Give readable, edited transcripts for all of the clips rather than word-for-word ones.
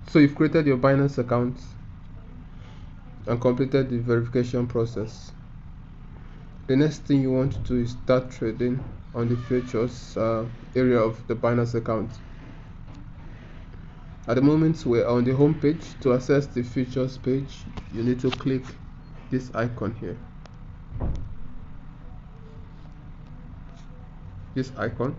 So you've created your Binance account and completed the verification process. The next thing you want to do is start trading on the futures area of the Binance account. At the moment we're on the home page. To access the futures page, you need to click this icon here, this icon.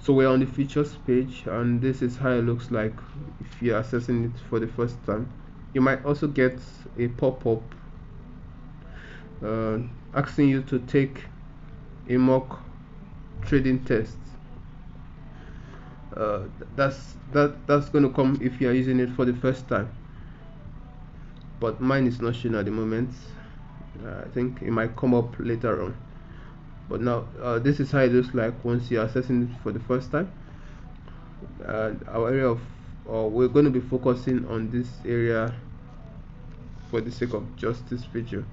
So we're on the features page, and this is how it looks like if you're accessing it for the first time. You might also get a pop-up asking you to take a mock trading test. That's going to come if you are using it for the first time, but mine is not showing at the moment. I think it might come up later on, but now this is how it looks like once you're accessing it for the first time. Our area of we're going to be focusing on this area for the sake of just this video.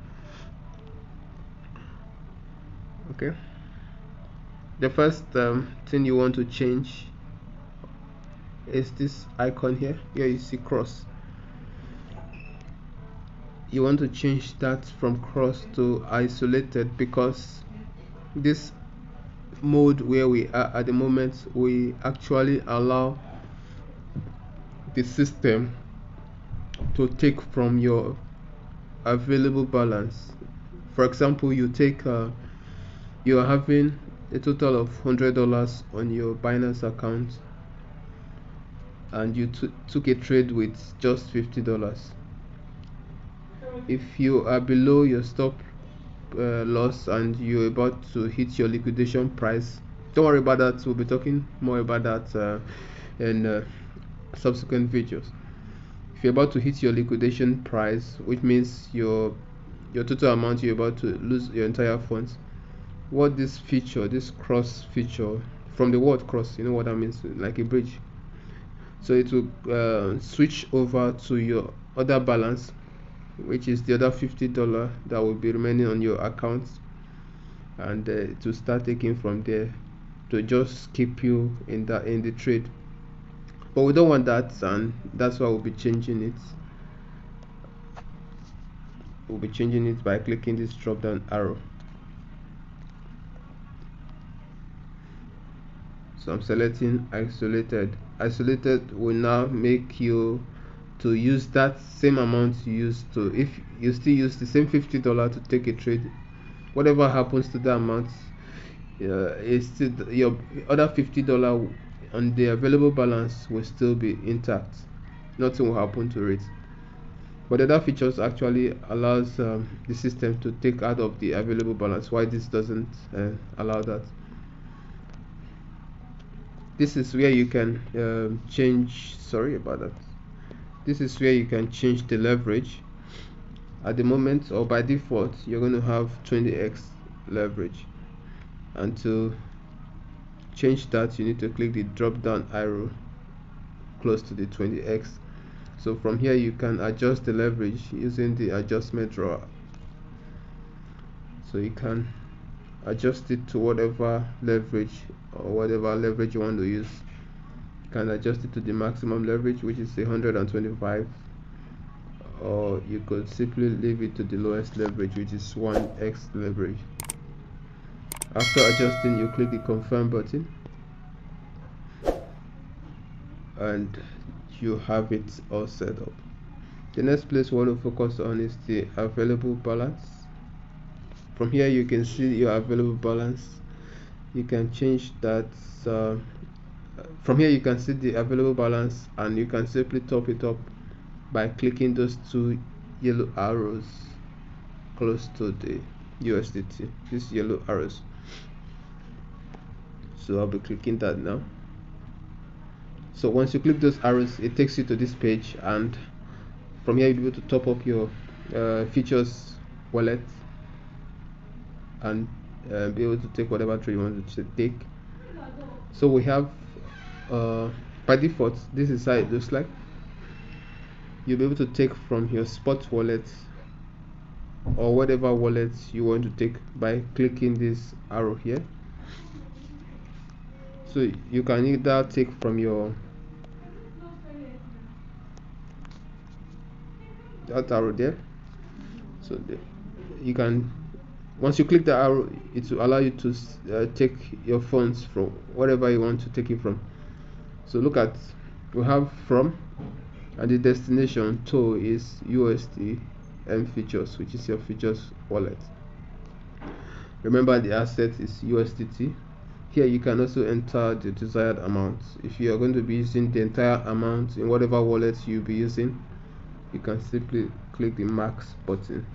Okay, the first thing you want to change is this icon here. Here you see cross. You want to change that from cross to isolated, because this mode where we are at the moment, we actually allow the system to take from your available balance. For example, you take you are having a total of $100 on your Binance account, and you took a trade with just $50. If you are below your stop loss and you're about to hit your liquidation price, don't worry about that. We'll be talking more about that in subsequent videos. If you're about to hit your liquidation price, which means your total amount, you're about to lose your entire funds, what this feature, this cross feature, from the word cross, you know what that means, like a bridge. So it will switch over to your other balance, which is the other $50 that will be remaining on your account, and to start taking from there to just keep you in the trade. But we don't want that, and that's why we'll be changing it. We'll be changing it by clicking this drop down arrow. So I'm selecting isolated. Isolated will now make you to use that same amount you used to. If you still use the same $50 to take a trade, whatever happens to that amount, is still your other $50 on the available balance will still be intact. Nothing will happen to it. But the other features actually allows the system to take out of the available balance, why this doesn't allow that. This is where you can change, sorry about that, this is where you can change the leverage. At the moment, or by default, you're going to have 20x leverage, and to change that you need to click the drop down arrow close to the 20x. So from here you can adjust the leverage using the adjustment drawer. So you can adjust it to whatever leverage you want to use. You can adjust it to the maximum leverage, which is 125, or you could simply leave it to the lowest leverage, which is 1x leverage. After adjusting, you click the confirm button and you have it all set up. The next place we want to focus on is the available balance. From here you can see your available balance. You can change that. From here you can see the available balance, and you can simply top it up by clicking those two yellow arrows close to the USDT, these yellow arrows. So I'll be clicking that now. So once you click those arrows, it takes you to this page, and from here you'll be able to top up your features wallet and be able to take whatever trade you want to take. So we have by default, this is how it looks like. You'll be able to take from your spot wallet or whatever wallet you want to take by clicking this arrow here. So you can either take from your that arrow there. So you can, once you click the arrow, it will allow you to take your funds from whatever you want to take it from. So look at, we have from, and the destination to is USD M Futures, which is your futures wallet. Remember, the asset is USDT. Here you can also enter the desired amount. If you are going to be using the entire amount in whatever wallet you'll be using, you can simply click the max button.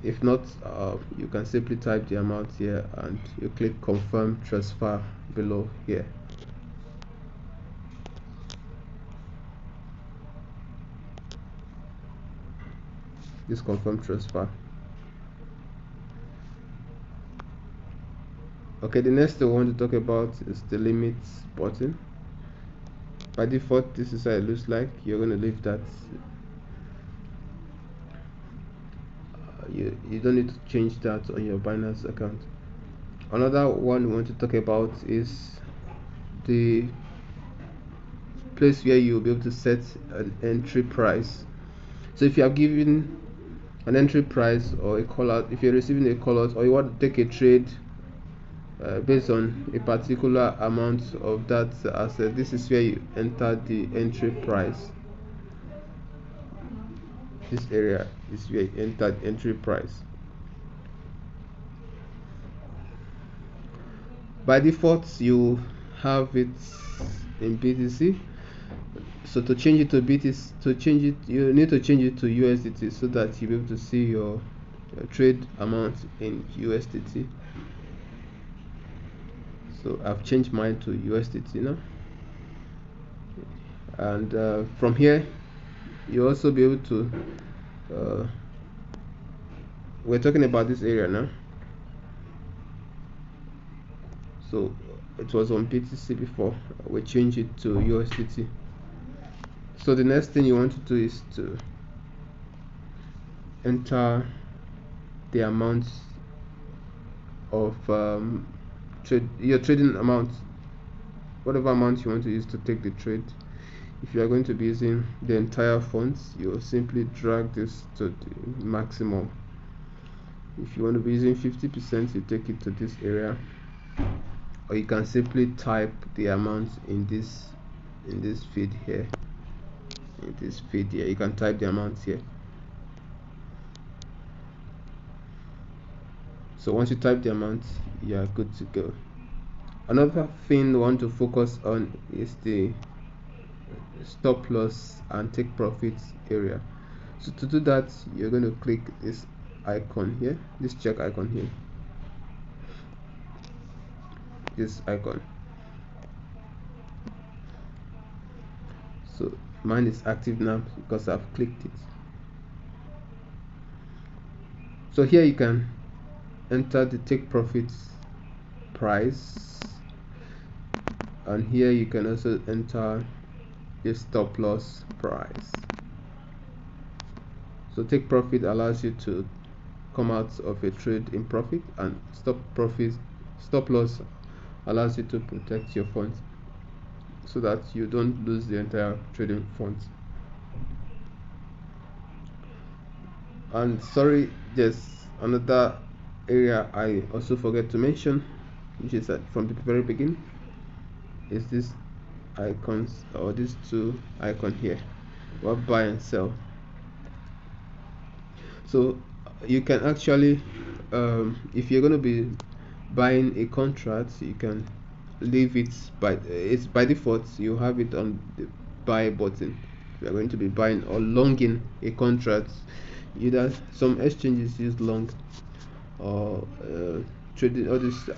If not, you can simply type the amount here and you click confirm transfer below here. This confirm transfer. Okay, the next thing we want to talk about is the limits button. By default, this is how it looks like. You're going to leave that. You don't need to change that on your Binance account. Another one we want to talk about is the place where you'll be able to set an entry price. So if you have given an entry price or a call out, if you're receiving a call out or you want to take a trade based on a particular amount of that asset, this is where you enter the entry price. This area is where you enter the entry price. By default, you have it in BTC. So to change it to BTC, you need to change it to USDT so that you'll be able to see your trade amount in USDT. So I've changed mine to USDT now, and from here you also be able to we're talking about this area now. So it was on BTC before, we change it to USDT. So the next thing you want to do is to enter the amount of your trading amount, whatever amount you want to use to take the trade. If you are going to be using the entire funds, you will simply drag this to the maximum. If you want to be using 50%, you take it to this area, or you can simply type the amount in this feed here. In this feed here, you can type the amount here. So once you type the amount, you are good to go. Another thing we want to focus on is the stop loss and take profits area. So to do that, you're going to click this icon here, this check icon here, this icon. So mine is active now because I've clicked it. So here you can enter the take profits price, and here you can also enter the stop loss price. So take profit allows you to come out of a trade in profit, and stop loss allows you to protect your funds so that you don't lose the entire trading funds. And sorry, there's another area I also forget to mention, which is from the very beginning, is this icons, or these two icon here, what buy and sell. So you can actually if you're going to be buying a contract, you can leave it by default. You have it on the buy button. If you're going to be buying or longing a contract, either some exchanges use long, or trading, or this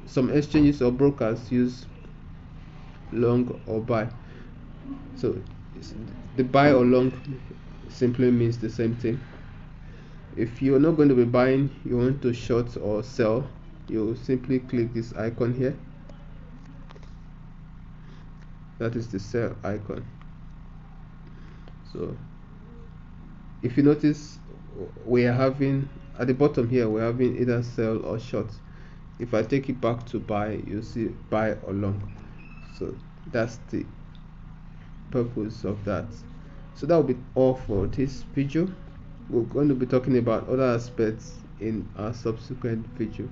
some exchanges or brokers use long or buy. So the buy or long simply means the same thing. If you're not going to be buying, you want to short or sell, you simply click this icon here. That is the sell icon. So if you notice, we are having at the bottom here, we're having either sell or short. If I take it back to buy, you see buy or long. So that's the purpose of that. So that will be all for this video. We're going to be talking about other aspects in our subsequent video.